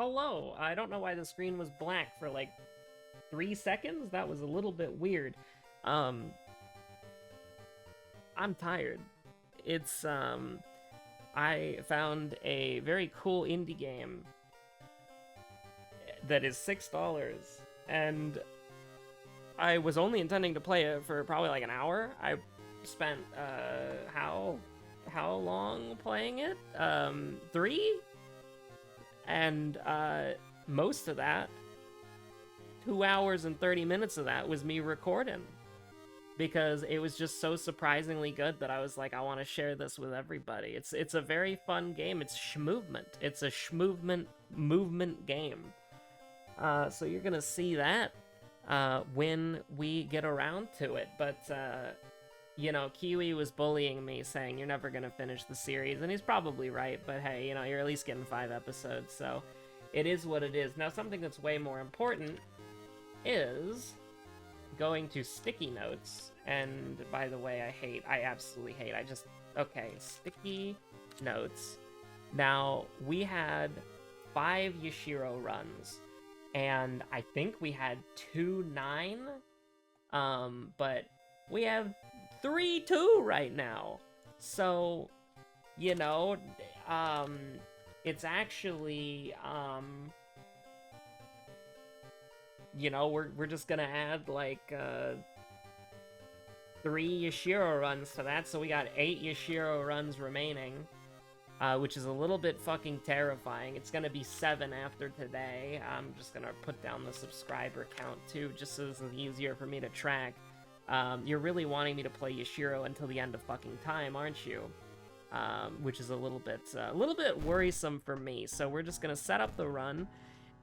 Hello. I don't know why the screen was black for like 3 seconds. That was a little bit weird. Um, I'm tired. It's, I found a very cool indie game that is $6, and I was only intending to play it for probably like an hour. I spent, how long playing it? 3? And, most of that, 2 hours and 30 minutes of that was me recording. Because it was just so surprisingly good that I was like, I want to share this with everybody. It's a very fun game. It's schmovement. It's a schmovement movement game. So you're gonna see that when we get around to it. But you know, Kiwi was bullying me, saying you're never gonna finish the series, and he's probably right. But hey, you know, you're at least getting 5 episodes, so it is what it is. Now, something that's way more important is going to sticky notes. And by the way, I absolutely hate, okay, sticky notes. Now, we had 5 Yashiro runs, and I think we had 2 9, but we have 3 2 right now. So, you know, it's actually, you know, we're just gonna add like 3 Yashiro runs to that, so we got 8 Yashiro runs remaining, which is a little bit fucking terrifying. It's gonna be 7 after today. I'm just gonna put down the subscriber count too, just so this is easier for me to track. You're really wanting me to play Yashiro until the end of fucking time, aren't you? Which is a little bit worrisome for me. So we're just gonna set up the run,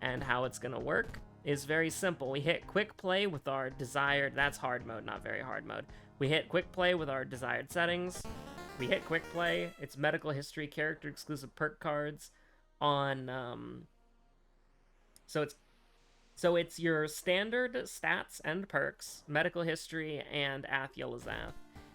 and how it's gonna work is very simple. We hit quick play with our desired, that's hard mode, not very hard mode. We hit quick play with our desired settings. We hit quick play. It's medical history, character exclusive perk cards on, so it's your standard stats and perks, medical history, and Ath Yelazath.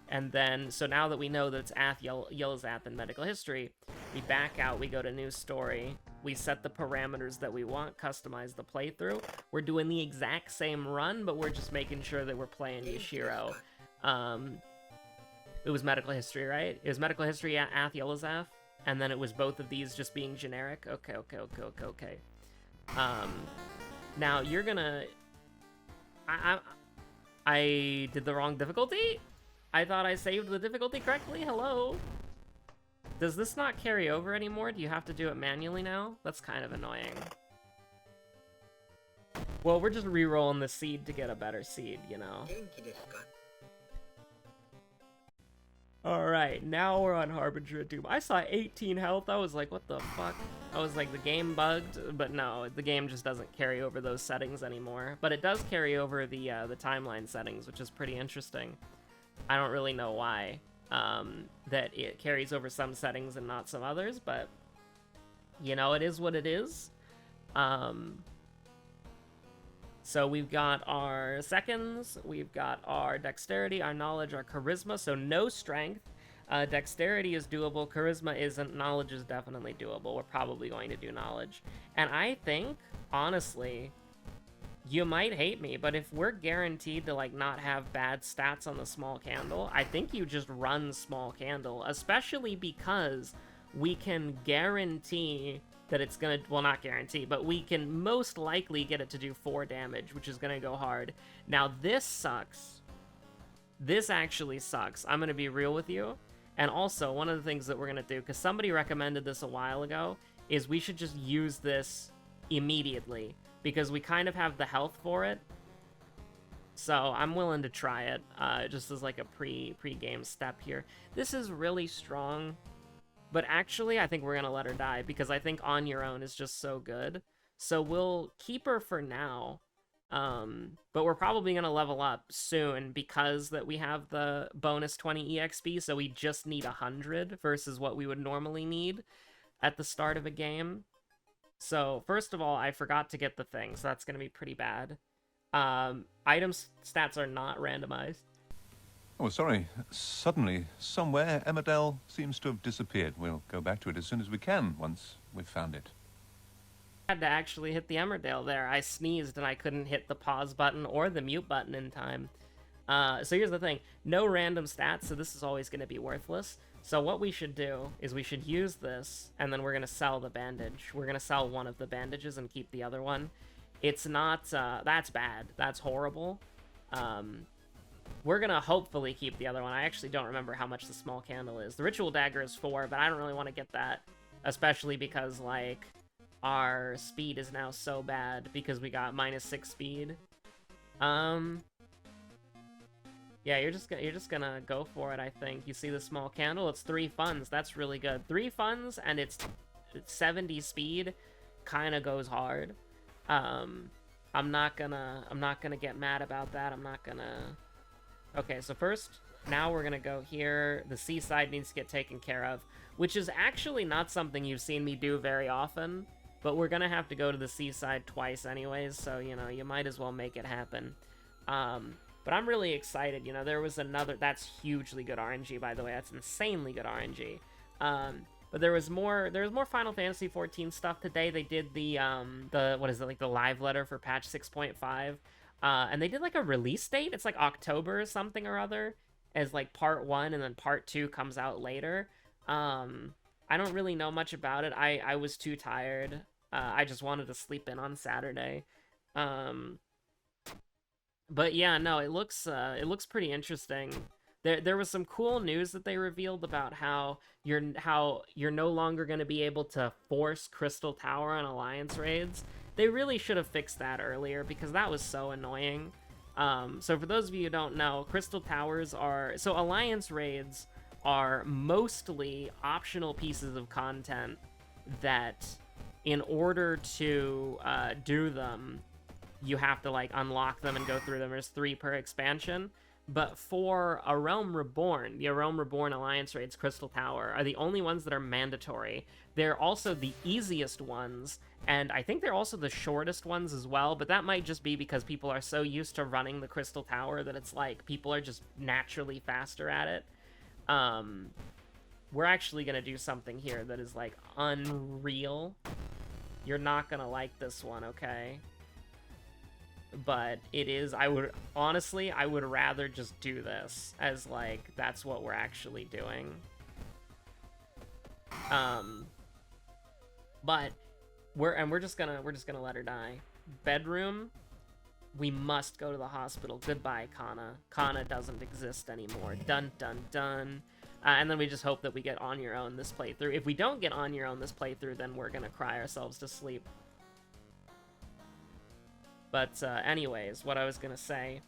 And then, so now that we know that it's Ath Yelazath and medical history, we back out, we go to new story, we set the parameters that we want, customize the playthrough. We're doing the exact same run, but we're just making sure that we're playing Yashiro. It was medical history, right? It was medical history at Ath Yelazath, and then it was both of these just being generic. Okay. Now you're gonna... I did the wrong difficulty? I thought I saved the difficulty correctly? Hello? Does this not carry over anymore? Do you have to do it manually now? That's kind of annoying. Well, we're just re-rolling the seed to get a better seed, you know? Alright, now we're on Harbinger of Doom. I saw 18 health, I was like, what the fuck? I was like, the game bugged, but no, the game just doesn't carry over those settings anymore. But it does carry over the timeline settings, which is pretty interesting. I don't really know why, that it carries over some settings and not some others, but, you know, it is what it is. So we've got our seconds, we've got our dexterity, our knowledge, our charisma, so no strength. Dexterity is doable, charisma isn't, knowledge is definitely doable. We're probably going to do knowledge. And I think, honestly, you might hate me, but if we're guaranteed to, like, not have bad stats on the small candle, I think you just run small candle, especially because we can guarantee that it's gonna, well, not guarantee, but we can most likely get it to do 4 damage, which is gonna go hard. Now, this sucks. This actually sucks. I'm gonna be real with you. And also, one of the things that we're gonna do, because somebody recommended this a while ago, is we should just use this immediately, because we kind of have the health for it. So I'm willing to try it, just as like a pre-game step here. This is really strong, but actually I think we're gonna let her die, because I think on your own is just so good. So we'll keep her for now, but we're probably gonna level up soon, because that we have the bonus 20 EXP, so we just need 100 versus what we would normally need at the start of a game. So, first of all, I forgot to get the thing, so that's going to be pretty bad. Item stats are not randomized. Oh, sorry. Suddenly, somewhere, Emmerdale seems to have disappeared. We'll go back to it as soon as we can, once we've found it. Had to actually hit the Emmerdale there. I sneezed and I couldn't hit the pause button or the mute button in time. So here's the thing. No random stats, so this is always going to be worthless. So what we should do is we should use this, and then we're going to sell the bandage. We're going to sell one of the bandages and keep the other one. It's not, that's bad. That's horrible. We're going to hopefully keep the other one. I actually don't remember how much the small candle is. The ritual dagger is 4, but I don't really want to get that. Especially because, like, our speed is now so bad because we got -6 speed. Yeah, you're just gonna go for it, I think. You see the small candle? It's 3 funds. That's really good. 3 funds and it's 70 speed. Kind of goes hard. I'm not gonna get mad about that. I'm not gonna. Okay, so first, now we're gonna go here. The seaside needs to get taken care of, which is actually not something you've seen me do very often. But we're gonna have to go to the seaside twice anyways, so, you know, you might as well make it happen. But I'm really excited. You know, there was another... That's hugely good RNG, by the way. That's insanely good RNG. But there was more Final Fantasy XIV stuff today. They did the what is it, like the live letter for patch 6.5. And they did like a release date. It's like October or something or other as like part 1, and then part 2 comes out later. I don't really know much about it. I was too tired. I just wanted to sleep in on Saturday. But yeah, no, it looks pretty interesting. There was some cool news that they revealed about how you're no longer going to be able to force Crystal Tower on Alliance raids. They really should have fixed that earlier because that was so annoying. So for those of you who don't know, Crystal Towers are... So Alliance raids are mostly optional pieces of content that, in order to do them, you have to, like, unlock them and go through them. There's 3 per expansion. But for A Realm Reborn, the A Realm Reborn Alliance raids, Crystal Tower, are the only ones that are mandatory. They're also the easiest ones, and I think they're also the shortest ones as well, but that might just be because people are so used to running the Crystal Tower that it's like people are just naturally faster at it. We're actually going to do something here that is, like, unreal. You're not going to like this one, okay? But it is, I would rather just do this as, like, that's what we're actually doing. But we're just gonna let her die. Bedroom, we must go to the hospital. Goodbye, Kana. Kana doesn't exist anymore. Dun dun dun. And then we just hope that we get On Your Own this playthrough. If we don't get On Your Own this playthrough, then we're gonna cry ourselves to sleep. But anyways, what I was gonna say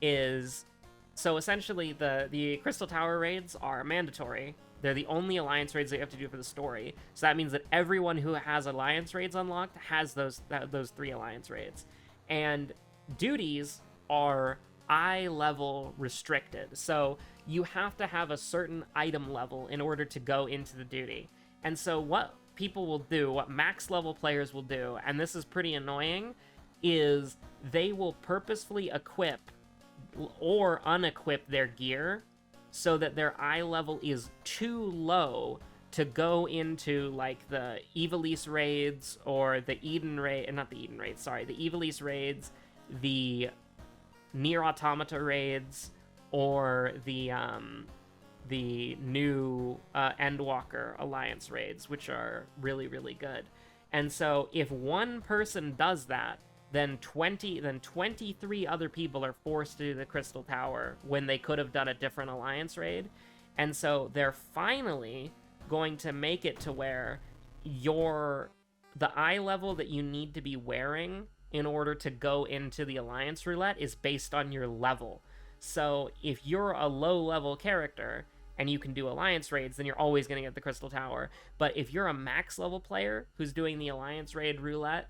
is, so essentially the Crystal Tower raids are mandatory. They're the only Alliance raids that you have to do for the story. So that means that everyone who has Alliance raids unlocked has those 3 Alliance raids. And duties are eye level restricted. So you have to have a certain item level in order to go into the duty. And so what people will do, what max level players will do, and this is pretty annoying, is they will purposefully equip or unequip their gear so that their eye level is too low to go into, like, the Evilise raids or the Eden raid, not the Eden raids, sorry, the Evilise raids, the Nier Automata raids, or the new Endwalker Alliance raids, which are really, really good. And so if one person does that, then 23 other people are forced to do the Crystal Tower when they could have done a different Alliance raid. And so they're finally going to make it to where the eye level that you need to be wearing in order to go into the Alliance roulette is based on your level. So if you're a low-level character and you can do Alliance raids, then you're always going to get the Crystal Tower. But if you're a max-level player who's doing the Alliance raid roulette,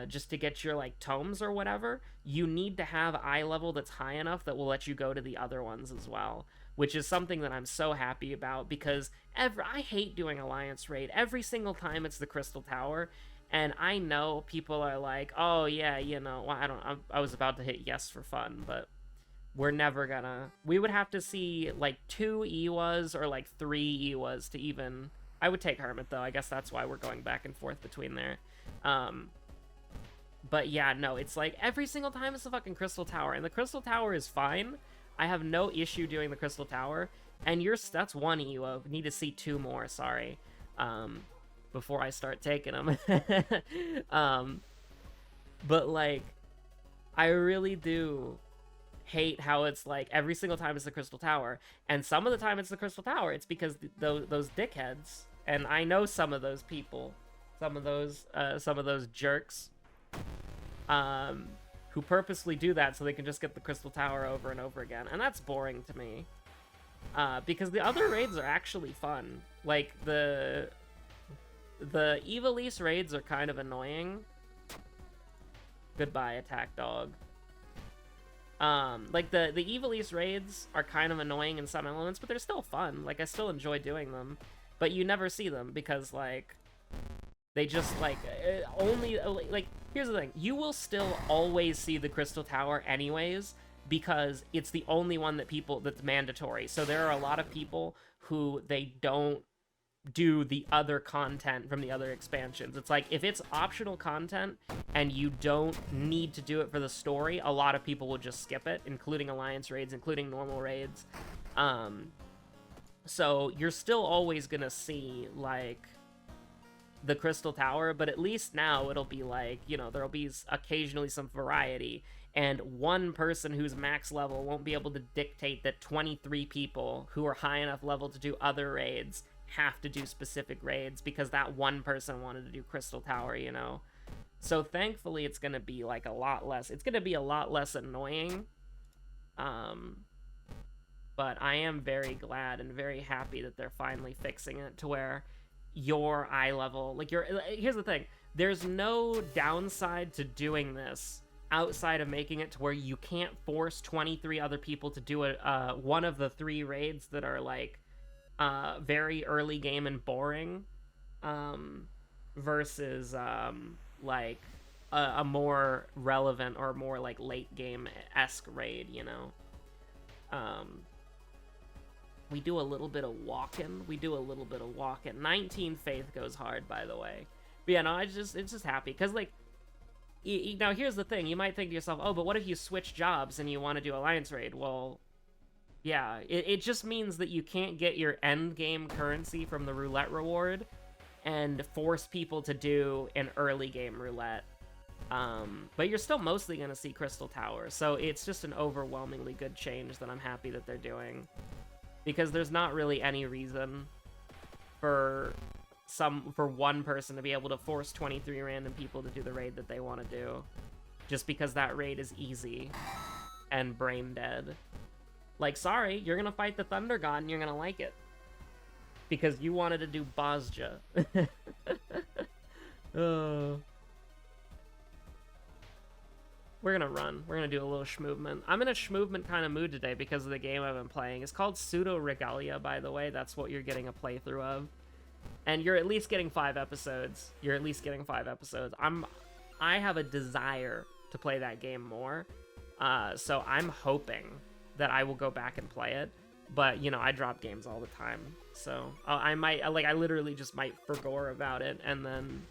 just to get your, like, tomes or whatever, you need to have eye level that's high enough that will let you go to the other ones as well, which is something that I'm so happy about, because I hate doing Alliance raid. Every single time it's the Crystal Tower, and I know people are like, oh yeah, you know, well, I was about to hit yes for fun, but we're never gonna... We would have to see, like, 2 Ewas or, like, 3 Ewas to even I would take Hermit, though. I guess that's why we're going back and forth between there. But yeah, no, it's like every single time it's the fucking Crystal Tower, and the Crystal Tower is fine. I have no issue doing the Crystal Tower, and that's one EUO. Need to see 2 more, sorry, before I start taking them. But like, I really do hate how it's like every single time it's the Crystal Tower, and some of the time it's the Crystal Tower, it's because those dickheads, and I know some of those people, some of those jerks, who purposely do that so they can just get the Crystal Tower over and over again, and that's boring to me. Because the other raids are actually fun. Like, the Evilise raids are kind of annoying. Goodbye, attack dog. Like, the Evilise raids are kind of annoying in some elements, but they're still fun. Like, I still enjoy doing them. But you never see them because, like, they just, like, only, like, here's the thing. You will still always see the Crystal Tower anyways, because it's the only one that's mandatory. So there are a lot of people who they don't do the other content from the other expansions. It's like, if it's optional content and you don't need to do it for the story, a lot of people will just skip it, including Alliance raids, including normal raids. So you're still always gonna see, like, the Crystal Tower, but at least now it'll be like, you know, there'll be occasionally some variety, and one person who's max level won't be able to dictate that 23 people who are high enough level to do other raids have to do specific raids because that one person wanted to do Crystal Tower, you know? So thankfully it's gonna be like a lot less annoying. But I am very glad and very happy that they're finally fixing it to where your eye level, like, here's the thing, there's no downside to doing this outside of making it to where you can't force 23 other people to do one of the 3 raids that are, like, very early game and boring, versus, like, a more relevant or more, like, late game-esque raid, you know? We do a little bit of walking. 19 Faith goes hard, by the way. But yeah, no, it's just happy. Because, like, now here's the thing. You might think to yourself, oh, but what if you switch jobs and you want to do Alliance Raid? Well, yeah, it just means that you can't get your end game currency from the roulette reward and force people to do an early game roulette. But you're still mostly going to see Crystal Tower. So it's just an overwhelmingly good change that I'm happy that they're doing. Because there's not really any reason for one person to be able to force 23 random people to do the raid that they want to do. Just because that raid is easy and brain dead. Like, sorry, you're gonna fight the Thunder God and you're gonna like it. Because you wanted to do Bozja. We're gonna run. We're gonna do a little schmovement. I'm in a schmovement kind of mood today because of the game I've been playing. It's called Pseudo Regalia, by the way. That's what you're getting a playthrough of. And you're at least getting 5 episodes. I have a desire to play that game more. So I'm hoping that I will go back and play it. But, you know, I drop games all the time. So I literally just might forgore about it and then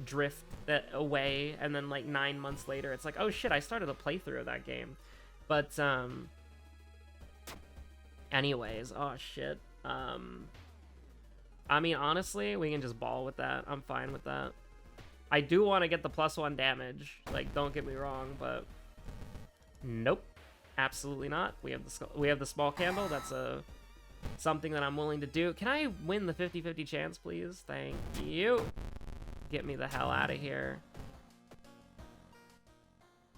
drift that away, and then like 9 months later it's like, oh shit, I started a playthrough of that game. But anyways, oh shit, I mean, honestly, we can just ball with that. I'm fine with that. I do want to get the +1 damage, like, don't get me wrong, but nope, absolutely not. We have the small candle. That's something that I'm willing to do. Can I win the 50-50 chance, please? Thank you. Get me the hell out of here.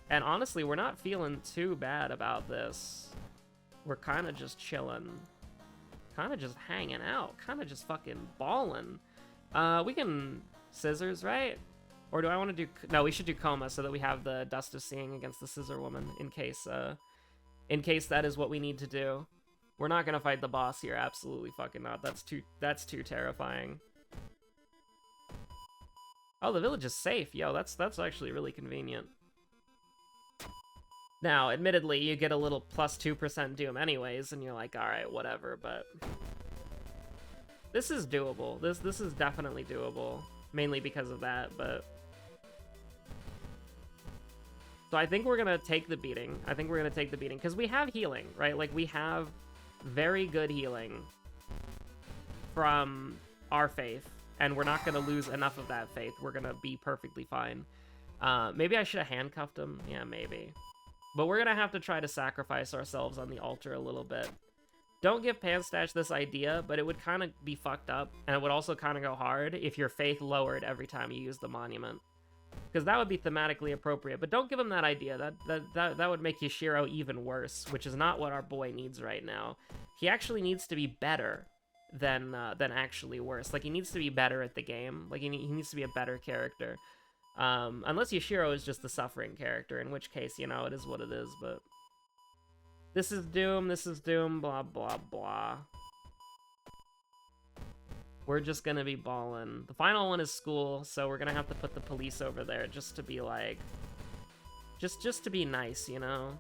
And honestly, we're not feeling too bad about this. We're kind of just chilling. Kind of just hanging out. Kind of just fucking balling. We can scissors, right? Or do I want to do... No, we should do coma so that we have the Dust of Seeing against the Scissor Woman in case that is what we need to do. We're not gonna fight the boss here. Absolutely fucking not. That's too terrifying. Oh, the village is safe. Yo, that's actually really convenient. Now, admittedly, you get a little +2% doom anyways, and you're like, alright, whatever, but... This is doable. This is definitely doable. Mainly because of that, but... So I think we're gonna take the beating. Because we have healing, right? Like, we have very good healing from our faith. And we're not gonna lose enough of that faith. We're gonna be perfectly fine. Maybe I should have handcuffed him. Yeah, maybe. But we're gonna have to try to sacrifice ourselves on the altar a little bit. Don't give Panstash this idea, but it would kind of be fucked up, and it would also kind of go hard if your faith lowered every time you use the monument. Because that would be thematically appropriate, but don't give him that idea. That would make Yashiro even worse, which is not what our boy needs right now. He actually needs to be better than actually worse. Like, he needs to be better at the game. Like, he needs to be a better character. Unless Yashiro is just the suffering character, in which case, you know, it is what it is, but... This is doom, blah, blah, blah. We're just gonna be ballin'. The final one is school, so we're gonna have to put the police over there just to be like... Just to be nice, you know?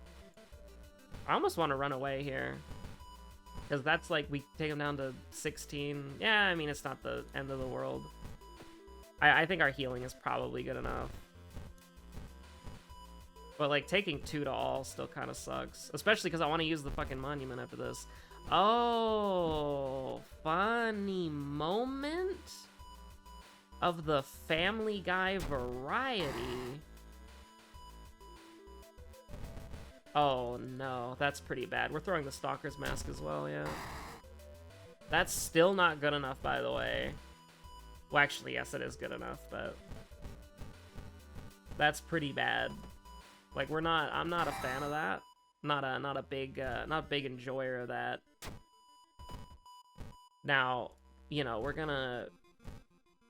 I almost want to run away here. Because that's like, we take them down to 16. Yeah, I mean, it's not the end of the world. I think our healing is probably good enough. But, like, taking 2 to all still kind of sucks. Especially because I want to use the fucking monument after this. Oh, funny moment of the Family Guy variety. Oh, no. That's pretty bad. We're throwing the Stalker's Mask as well, yeah. That's still not good enough, by the way. Well, actually, yes, it is good enough, but... That's pretty bad. Like, I'm not a fan of that. Not a big enjoyer of that. Now, you know, we're gonna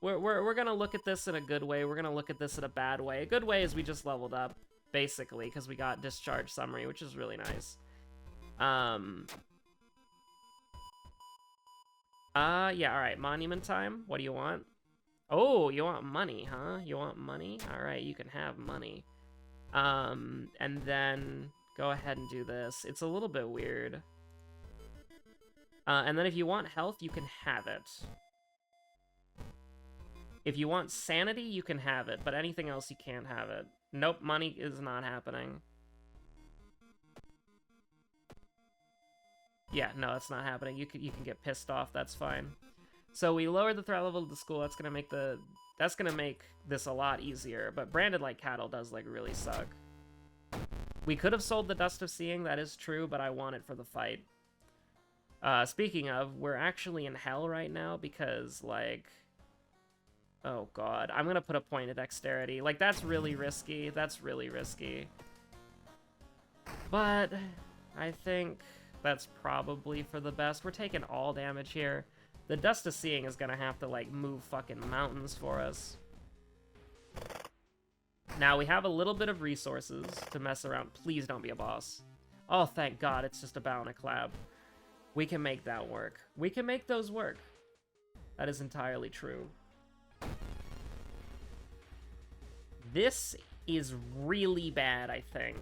look at this in a good way. We're gonna look at this in a bad way. A good way is we just leveled up, basically, because we got Discharge Summary, which is really nice. Yeah, alright, monument time. What do you want? Oh, you want money, huh? You want money? Alright, you can have money. And then go ahead and do this. It's a little bit weird. And then if you want health, you can have it. If you want sanity, you can have it, but anything else, you can't have it. Nope, money is not happening. Yeah, no, it's not happening. You can get pissed off, that's fine. So we lowered the threat level of the school. That's gonna make this a lot easier, but branded like cattle does like really suck. We could have sold the Dust of Seeing, that is true, but I want it for the fight. Speaking of, we're actually in hell right now because, like... Oh god, I'm gonna put a point of dexterity. Like, that's really risky. That's really risky. But I think that's probably for the best. We're taking all damage here. The Dust of Seeing is gonna have to, like, move fucking mountains for us. Now, we have a little bit of resources to mess around. Please don't be a boss. Oh, thank God, it's just a bow and a clap. We can make that work. We can make those work. That is entirely true. This is really bad, I think.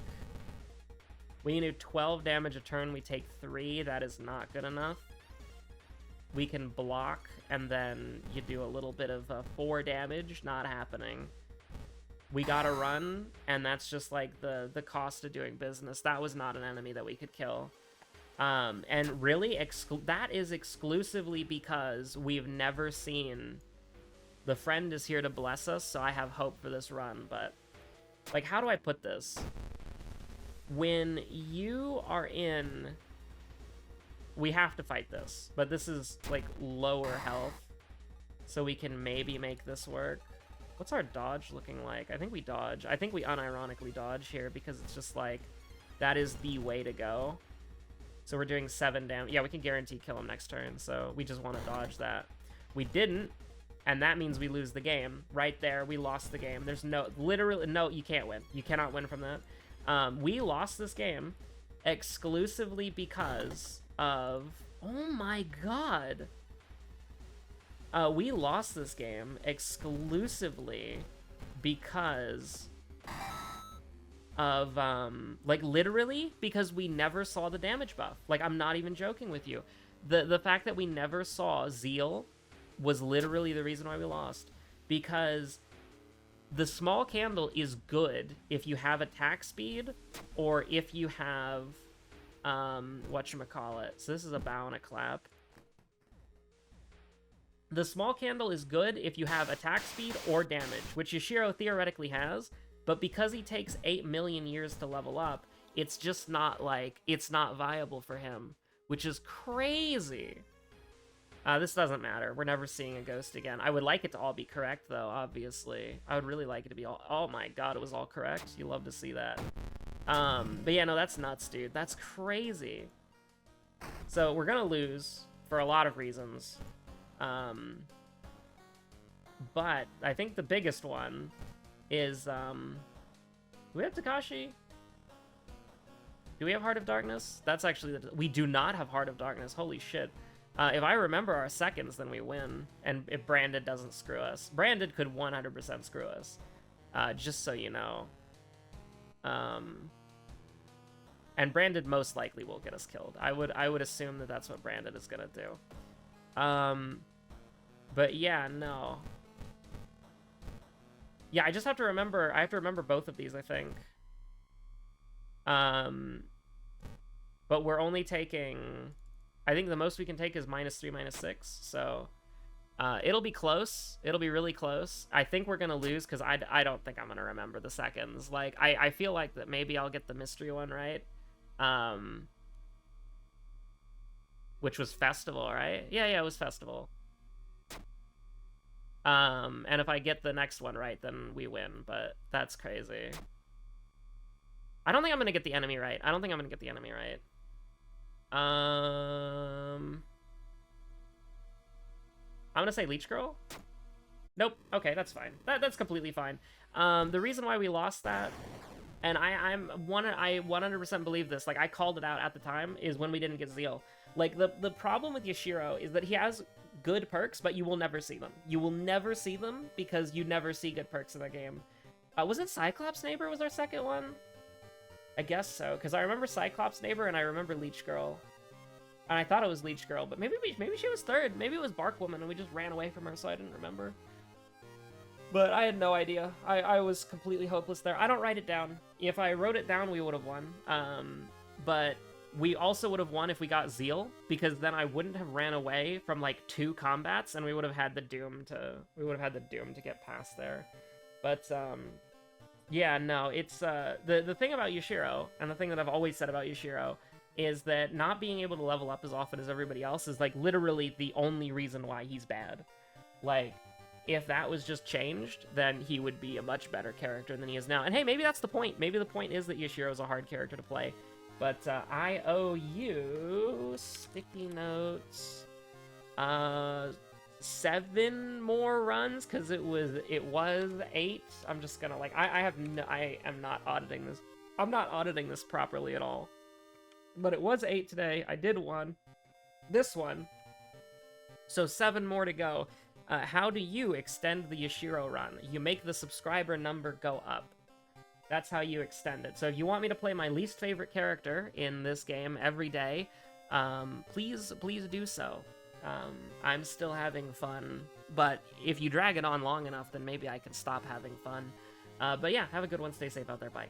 We do 12 damage a turn, we take 3. That is not good enough. We can block, and then you do a little bit of 4 damage. Not happening. We gotta run, and that's just like the cost of doing business. That was not an enemy that we could kill. And really, that is exclusively because we've never seen... The friend is here to bless us, so I have hope for this run, but... Like, how do I put this? When you are in... We have to fight this, but this is, like, lower health. So we can maybe make this work. What's our dodge looking like? I think we dodge. I think we unironically dodge here because it's just, like, that is the way to go. So we're doing 7 damage. Yeah, we can guarantee kill him next turn, so we just want to dodge that. We didn't, and that means we lose the game. Right there, we lost the game. There's no... Literally, no, you can't win. You cannot win from that. We lost this game exclusively because of... Oh my god! We lost this game exclusively because of, like, literally because we never saw the damage buff. Like, I'm not even joking with you. The fact that we never saw Zeal was literally the reason why we lost. Because the small candle is good if you have attack speed or if you have, whatchamacallit. So this is a bow and a clap. The small candle is good if you have attack speed or damage, which Yashiro theoretically has, but because he takes 8 million years to level up, it's just not, like, it's not viable for him, which is crazy. This doesn't matter. We're never seeing a ghost again. I would like it to all be correct, though, obviously. I would really like it to be all... Oh my god, it was all correct. You love to see that. But yeah, no, that's nuts, dude. That's crazy. So we're gonna lose for a lot of reasons. But I think the biggest one is, do we have Takashi? Do we have Heart of Darkness? That's actually we do not have Heart of Darkness. Holy shit. If I remember our seconds, then we win. And if Branded doesn't screw us. Branded could 100% screw us. Just so you know. And Branded most likely will get us killed. I would assume that that's what Branded is gonna do. But yeah, no. Yeah, I just have to remember, I have to remember both of these, I think. But we're only taking, I think the most we can take is -3, -6, so it'll be close. It'll be really close. I think we're gonna lose because I don't think I'm gonna remember the seconds. Like, I feel like that maybe I'll get the mystery one right. Which was Festival, right? Yeah, it was Festival. And if I get the next one right, then we win, but that's crazy. I don't think I'm gonna get the enemy right. I'm gonna say Leech Girl? Nope. Okay, that's fine. That's completely fine. The reason why we lost that, and I 100% believe this, like, I called it out at the time, is when we didn't get Zeal. Like, the problem with Yashiro is that he has good perks, but you will never see them. You will never see them because you never see good perks in the game. Was it Cyclops Neighbor was our second one? I guess so, because I remember Cyclops Neighbor and I remember Leech Girl. And I thought it was Leech Girl, but maybe she was third. Maybe it was Bark Woman and we just ran away from her, so I didn't remember. But I had no idea. I was completely hopeless there. I don't write it down. If I wrote it down, we would have won. But we also would have won if we got Zeal, because then I wouldn't have ran away from like 2 combats, and we would have had the Doom to get past there. But yeah, no, it's the thing about Yashiro, and the thing that I've always said about Yashiro, is that not being able to level up as often as everybody else is like literally the only reason why he's bad. Like, if that was just changed, then he would be a much better character than he is now. And hey, maybe that's the point. Maybe the point is that Yashiro's a hard character to play. But I owe you sticky notes. 7 more runs because it was 8. I'm just gonna like I am not auditing this. I'm not auditing this properly at all. But it was 8 today. I did 1. This one. So 7 more to go. How do you extend the Yashiro run? You make the subscriber number go up. That's how you extend it. So if you want me to play my least favorite character in this game every day, please do so. I'm still having fun, but if you drag it on long enough, then maybe I can stop having fun. But yeah, have a good one. Stay safe out there. Bye.